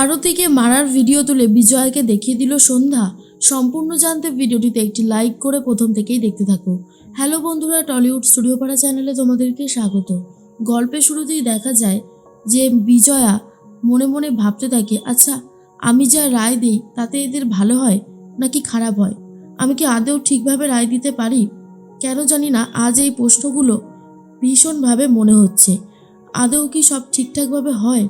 আরতিকে মারার ভিডিও তুলে বিজয়াকে দেখিয়ে দিল সন্ধ্যা। সম্পূর্ণ জানতে ভিডিওটিতে একটি লাইক করে প্রথম থেকেই দেখতে থাকো। হ্যালো বন্ধুরা, টলিউড স্টুডিও পাড়া চ্যানেলে তোমাদেরকে স্বাগত। গল্পের শুরুতেই দেখা যায় যে বিজয়া মনে মনে ভাবতে থাকে, আচ্ছা আমি যা রায় দিই তাতে এদের ভালো হয় নাকি খারাপ হয়? আমি কি আদৌ ঠিকভাবে রায় দিতে পারি? কেন জানি না আজ এই প্রশ্নগুলো ভীষণভাবে মনে হচ্ছে। আদৌ কি সব ঠিকঠাকভাবে হয়?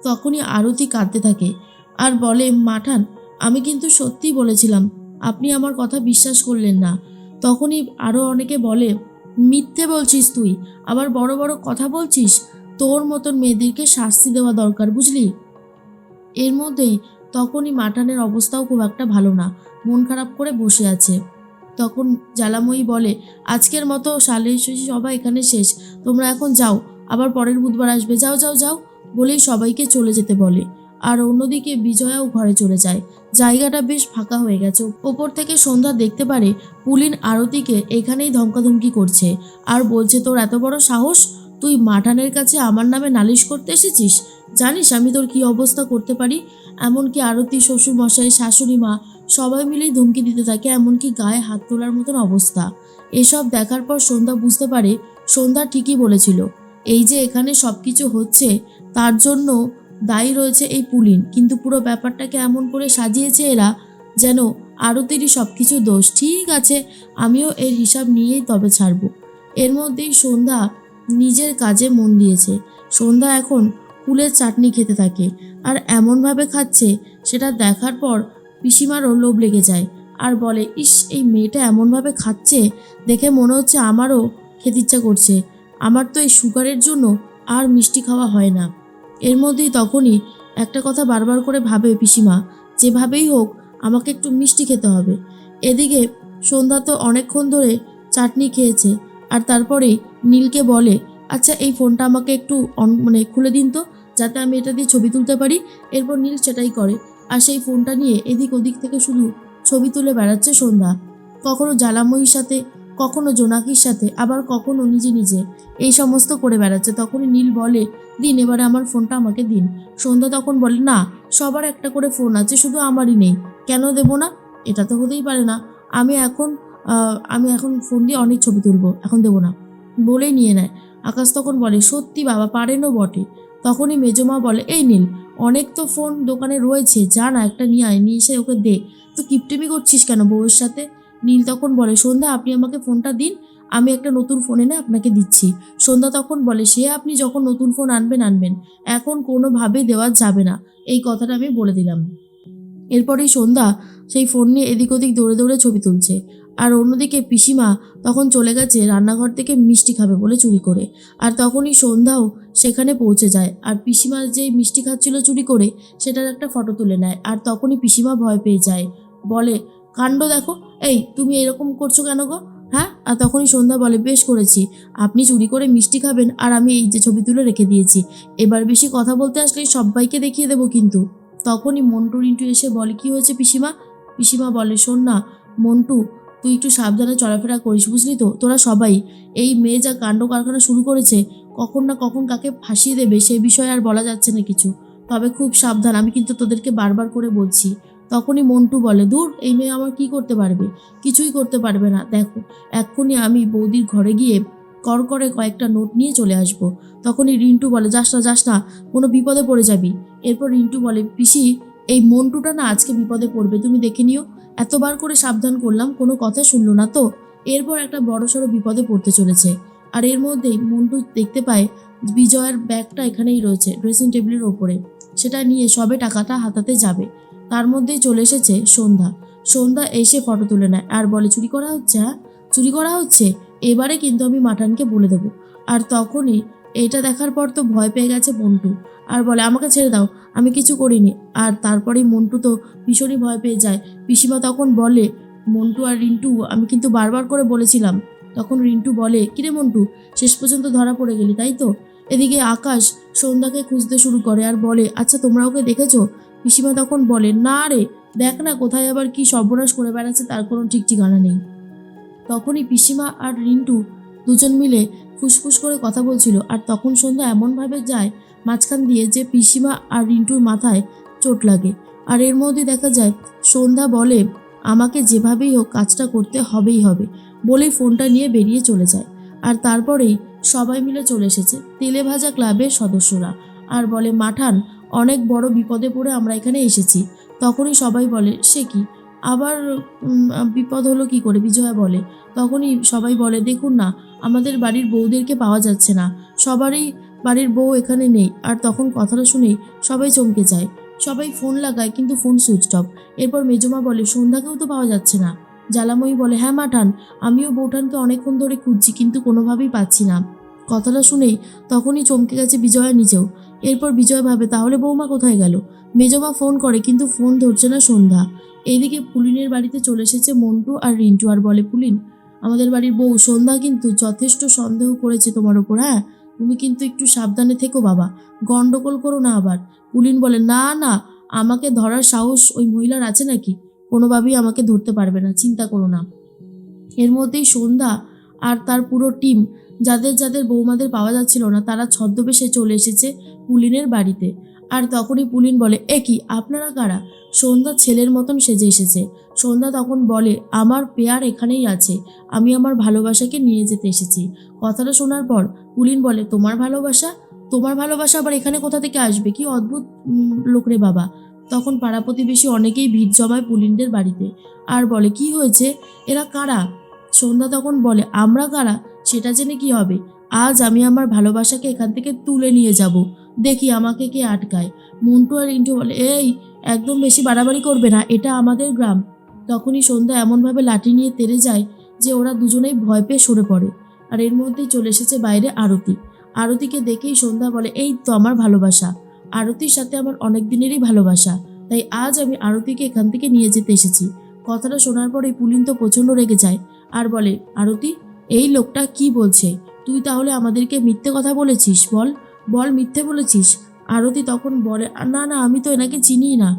তখনই আরতি কাঁদতে থাকে আর বলে, মাঠান আমি কিন্তু সত্যিই বলেছিলাম, আপনি আমার কথা বিশ্বাস করলেন না। তখনই আরও অনেকে বলে, মিথ্যে বলছিস তুই, আবার বড় বড় কথা বলছিস, তোর মতন মেয়েদেরকে শাস্তি দেওয়া দরকার, বুঝলি? এর মধ্যেই তখনই মাঠানের অবস্থাও খুব একটা ভালো না, মন খারাপ করে বসে আছে। তখন জ্বালাময়ী বলে, আজকের মতো সালে সবাই এখানে শেষ, তোমরা এখন যাও, আবার পরের বুধবার আসবে, যাও যাও যাও বলেই সবাইকে চলে যেতে বলে। আর অন্যদিকে বিজয়াও ঘরে চলে যায়। জায়গাটা বেশ ফাঁকা হয়ে গেছে। ওপর থেকে সন্ধ্যা দেখতে পারে পুলিন আরতিকে এখানেই ধমকাধমকি করছে আর বলছে, তোর এত বড় সাহস, তুই মাঠানের কাছে আমার নামে নালিশ করতে এসেছিস? জানিস আমি তোর কি অবস্থা করতে পারি? এমনকি আরতি, শ্বশুর মশাই, শাশুড়ি মা সবাই মিলেই ধমকি দিতে থাকে, এমনকি গায়ে হাত তোলার মতন অবস্থা। এসব দেখার পর সন্ধ্যা বুঝতে পারে সন্ধ্যা ঠিকই বলেছিল। এই যে এখানে সব কিছু হচ্ছে তার জন্য দায়ী রয়েছে এই পুলিন, কিন্তু পুরো ব্যাপারটাকে এমন করে সাজিয়েছে এরা যেন আরতিরই সব কিছু দোষ। ঠিক আছে, আমিও এর হিসাব নিয়েই তবে ছাড়ব। এর মধ্যেই সন্ধ্যা নিজের কাজে মন দিয়েছে। সন্ধ্যা এখন কুলের চাটনি খেতে থাকে আর এমনভাবে খাচ্ছে সেটা দেখার পর পিসিমারও লোভ লেগে যায় আর বলে, ইস এই মেয়েটা এমনভাবে খাচ্ছে দেখে মনে হচ্ছে আমারও খেতে ইচ্ছা করছে। আমার তো এই সুগারের জন্য আর মিষ্টি খাওয়া হয় না। এর মধ্যেই তখনই একটা কথা বারবার করে ভাবে পিসিমা, যেভাবেই হোক আমাকে একটু মিষ্টি খেতে হবে। এদিকে সন্ধ্যা তো অনেকক্ষণ ধরে চাটনি খেয়েছে আর তারপরেই নীলকে বলে, আচ্ছা এই ফোনটা আমাকে একটু খুলে দিন তো, যাতে আমি এটা দিয়ে ছবি তুলতে পারি। এরপর নীল সেটাই করে আর সেই ফোনটা নিয়ে এদিক ওদিক থেকে শুধু ছবি তুলে বেড়াচ্ছে সন্ধ্যা। কখনো জ্বালাময়ীর সাথে, কখনো জোনাকির সাথে, আবার কখনো নিজে নিজে এই সমস্ত করে বেড়াচ্ছে। তখনই নীল বলে, দিন এবারে আমার ফোনটা আমাকে দিন। সন্ধ্যা তখন বলে, না সবার একটা করে ফোন আছে, শুধু আমারই নেই, কেন দেবো না? এটা তো হতেই পারে না। আমি এখন ফোন দিয়ে অনেক ছবি তুলবো, এখন দেবো না বলেই নিয়ে নেয়। আকাশ তখন বলে, সত্যি বাবা, পারেনও বটে। তখনই মেজমা বলে, এই নীল অনেক তো ফোন দোকানে রয়েছে, যা না একটা নিয়ে আয়, নিয়ে এসে ওকে দে। তো কিপটেমি করছিস কেন বউয়ের সাথে? নীল তখন বলে, সন্ধ্যা আপনি আমাকে ফোনটা দিন, আমি একটা নতুন ফোন এনে আপনাকে দিচ্ছি। সন্ধ্যা তখন বলে, সে আপনি যখন নতুন ফোন আনবেন আনবেন, এখন কোনোভাবেই দেওয়া যাবে না, এই কথাটা আমি বলে দিলাম। এরপরেই সন্ধ্যা সেই ফোন নিয়ে এদিক ওদিক দৌড়ে দৌড়ে ছবি তুলছে। আর অন্যদিকে পিসিমা তখন চলে গেছে রান্নাঘর থেকে মিষ্টি খাবে বলে চুরি করে। আর তখনই সন্ধ্যাও সেখানে পৌঁছে যায় আর পিসিমা যেই মিষ্টি খাচ্ছিল চুরি করে সেটার একটা ফটো তুলে নেয়। আর তখনই পিসিমা ভয় পেয়ে যায়, বলে, কাণ্ড দেখো, এই তুমি এরকম করছো কেন গো? হ্যাঁ? আর তখনই সন্ধ্যা বলে, বেশ করেছি, আপনি চুরি করে মিষ্টি খাবেন আর আমি এই যে ছবি তুলে রেখে দিয়েছি, এবার বেশি কথা বলতে আসলে সবাইকে দেখিয়ে দেবো কিন্তু। তখনই মন্টু রিন্টু এসে বলে, কি হয়েছে পিসিমা? পিসিমা বলে, শোন না মন্টু, তুই একটু সাবধানে চলাফেরা করিস, বুঝলি তো? তোরা সবাই, এই মেয়ে যা কাণ্ড কারখানা শুরু করেছে, কখন না কখন কাকে ফাঁসিয়ে দেবে সে বিষয়ে আর বলা যাচ্ছে না কিছু, তবে খুব সাবধান, আমি কিন্তু তোদেরকে বারবার করে বলছি। তখনই মন্টু বলে, দূর, এই মেয়ে আমার কি করতে পারবে? কিছুই করতে পারবে না। দেখো এক্ষুনি আমি বৌদির ঘরে গিয়ে কর করে কয়েকটা নোট নিয়ে চলে আসবো। তখনই রিন্টু বলে, যাস না যাস না, কোনো বিপদে পড়ে যাবি। এরপর রিন্টু বলে, পিসি এই মন্টুটা না আজকে বিপদে পড়বে, তুমি দেখে নিও, এতবার করে সাবধান করলাম কোনো কথা শুনলো না তো, এরপর একটা বড়সড় বিপদে পড়তে চলেছে। আর এর মধ্যেই মন্টু দেখতে পায় বিজয়ের ব্যাগটা এখানেই রয়েছে ড্রেসিং টেবিলের ওপরে, সেটা নিয়ে সবে টাকাটা হাতাতে যাবে, তার মধ্যেই চলে এসেছে সন্ধ্যা। সন্ধ্যা এসে ফটো তুলে নেয় আর বলে, চুরি করা হচ্ছে? হ্যাঁ চুরি করা হচ্ছে, এবারে কিন্তু আমি মাঠানকে বলে দেবো। আর তখনই এটা দেখার পর তো ভয় পেয়ে গেছে মন্টু আর বলে, আমাকে ছেড়ে দাও, আমি কিছু করিনি। আর তারপরেই মন্টু তো ভীষণই ভয় পেয়ে যায়। পিসিমা তখন বলে, মন্টু আর রিন্টু, আমি কিন্তু বারবার করে বলেছিলাম। তখন রিন্টু বলে, কিরে মন্টু, শেষ পর্যন্ত ধরা পড়ে গেলি তাই তো? এদিকে আকাশ সন্ধ্যাকে খুঁজতে শুরু করে আর বলে, আচ্ছা তোমরা ওকে দেখেছো? পিসিমা তখন বলে, না রে, দেখ না কোথায় আবার কি সর্বনাশ করে বেড়াচ্ছে, তার কোনো ঠিক ঠিকানা নেই। তখনই পিসিমা আর রিন্টু দুজন মিলে ফুসফুস করে কথা বলছিল আর তখন সন্ধ্যা এমনভাবে যায় মাঝখান দিয়ে যে পিসিমা আর রিন্টুর মাথায় চোট লাগে। আর এর মধ্যে দেখা যায় সন্ধ্যা বলে আমাকে যেভাবেই হোক কাজটা করতে হবেই হবে বলেই ফোনটা নিয়ে বেরিয়ে চলে যায়। আর তারপরেই সবাই মিলে চলে এসেছে তেলে ভাজা ক্লাবের সদস্যরা, আর বলে মাঠান অনেক বড় বিপদে পড়ে আমরা এখানে এসেছি। তখনই সবাই বলে সে কি আবার বিপদ হলো কি করে, বিজয়া বলে। তখনই সবাই বলে দেখুন না আমাদের বাড়ির বউদেরকে পাওয়া যাচ্ছে না, সবারই বাড়ির বউ এখানে নেই। আর তখন কথাটা শুনেই সবাই চমকে যায়, সবাই ফোন লাগায় কিন্তু ফোন সুইচ অফ। এরপর মেজমা বলে সন্ধ্যাকেও তো পাওয়া যাচ্ছে না। জ্বালাময়ী বলে হ্যাঁ মাঠান, আমিও বউঠানকে অনেকক্ষণ ধরে খুঁজছি কিন্তু কোনোভাবেই পাচ্ছি না। কথাটা শুনেই তখনই চমকে গেছে বিজয়া নিজেও। এরপর বিজয় ভাবে তাহলে বৌমা কোথায় গেল। মেজমা ফোন করে কিন্তু ফোন ধরছে না সন্ধ্যা। এইদিকে পুলিনের বাড়িতে চলে এসেছে মন্টু আর রিন্টু, আর বলে পুলিন আমাদের বাড়ির বউ সন্ধ্যা কিন্তু যথেষ্ট সন্দেহ করেছে তোমার ওপর, হ্যাঁ তুমি কিন্তু একটু সাবধানে থেকো বাবা, গন্ডগোল করো না আবার। পুলিন বলে না না, আমাকে ধরার সাহস ওই মহিলার আছে নাকি, কোনোভাবেই আমাকে ধরতে পারবে না, চিন্তা করো না। এর মধ্যেই সন্ধ্যা আর তার পুরো টিম যাদের যাদের বৌমাদের পাওয়া যাচ্ছিল না তারা ছদ্মবেশে চলে এসেছে পুলিনের বাড়িতে। আর তখনই পুলিন বলে এ কি আপনারা কারা। সন্ধ্যা ছেলের মতন সেজে এসেছে। সন্ধ্যা তখন বলে আমার পেয়ার এখানেই আছে, আমি আমার ভালোবাসাকে নিয়ে যেতে এসেছি। কথাটা শোনার পর পুলিন বলে তোমার ভালোবাসা, তোমার ভালোবাসা আবার এখানে কোথা থেকে আসবে, কি অদ্ভুত লোক রে বাবা। তখন পাড়া প্রতিবেশী অনেকেই ভিড় জমায় পুলিনদের বাড়িতে আর বলে কি হয়েছে, এরা কারা। সন্ধ্যা তখন বলে আমরা কারা সেটা জেনে কি হবে, আজ আমি আমার ভালোবাসাকে এখান থেকে তুলে নিয়ে যাব, দেখি আমাকে কে আটকায়। মন্টু আর রিন্টু বলে এই একদম বেশি বাড়াবাড়ি করবে না, এটা আমাদের গ্রাম। তখনই সন্ধ্যা এমনভাবে লাঠি নিয়ে তেড়ে যায় যে ওরা দুজনেই ভয় পেয়ে সরে পড়ে। আর এর মধ্যেই চলে এসেছে বাইরে আরতি। আরতিকে দেখেই সন্ধ্যা বলে এই তো আমার ভালোবাসা, আরতির সাথে আমার অনেক দিনেরই ভালোবাসা, তাই আজ আমি আরতিকে এখান থেকে নিয়ে যেতে এসেছি। কথাটা শোনার পরেই পুলিন তো প্রচণ্ড রেগে যায় আর বলে আরতি এই লোকটা কি বলছে, তুই তাহলে আমাদেরকে মিথ্যে কথা বলেছিস, বল বল মিথ্যে বলেছিস। আরতি তখন বলে না না আমি তো এনাকে চিনিই না।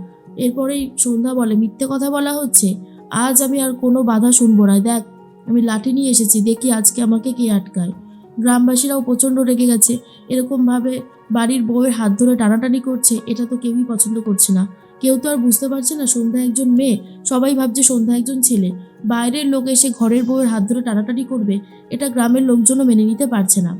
এরপরেই সন্ধ্যা বলে মিথ্যে কথা বলা হচ্ছে, আজ আমি আর কোনো বাধা শুনবো না, দেখ আমি লাঠি নিয়ে এসেছি, দেখি আজকে আমাকে কে আটকায়। গ্রামবাসীরাও প্রচণ্ড রেগে গেছে, এরকমভাবে বাড়ির বউয়ের হাত ধরে টানাটানি করছে, এটা তো কেউই পছন্দ করছে না। কেউ তো আর বুঝতে পারছে না সন্ধ্যা একজন মেয়ে, সবাই ভাবছে সন্ধ্যা একজন ছেলে। বাইরের লোক এসে ঘরের বউয়ের হাত ধরে টানাটানি করবে, এটা গ্রামের লোকজনও মেনে নিতে পারছে না।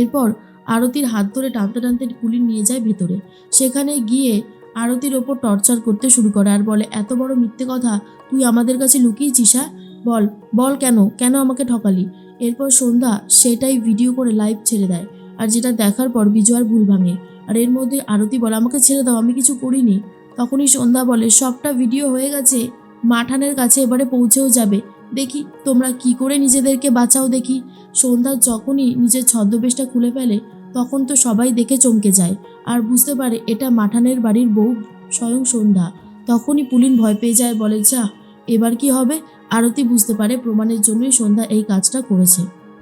এরপর আরতির হাত ধরে টানতে টানতে পুলিন নিয়ে যায় ভেতরে। সেখানে গিয়ে আরতির ওপর টর্চার করতে শুরু করে আর বলে এত বড় মিথ্যে কথা তুই আমাদের কাছে লুকিয়েছিস, হ্যাঁ বল বল কেন কেন আমাকে ঠকালি। এরপর সন্ধ্যা সেটাই ভিডিও করে লাইভ ছেড়ে দেয়, আর যেটা দেখার পর বিজয়ার ভুল ভাঙে। আর এর মধ্যে আরতি বলে আমাকে ছেড়ে দাও, আমি কিছু করিনি। তখনই সন্ধ্যা বলে সবটা ভিডিও হয়ে গেছে, মাঠানের কাছে এবারে পৌঁছেও যাবে, দেখি তোমরা কি করে নিজেদেরকে বাঁচাও দেখি। সন্ধ্যা যখনই নিজের ছদ্মবেশটা খুলে ফেলে তখন তো সবাই দেখে চমকে যায় আর বুঝতে পারে এটা মাঠানের বাড়ির বউ স্বয়ং সন্ধ্যা। তখনই পুলিন ভয় পেয়ে যায়, বলে যা এবার কি হবে। আরতি বুঝতে পারে প্রমাণের জন্যই সন্ধ্যা এই কাজটা করেছে।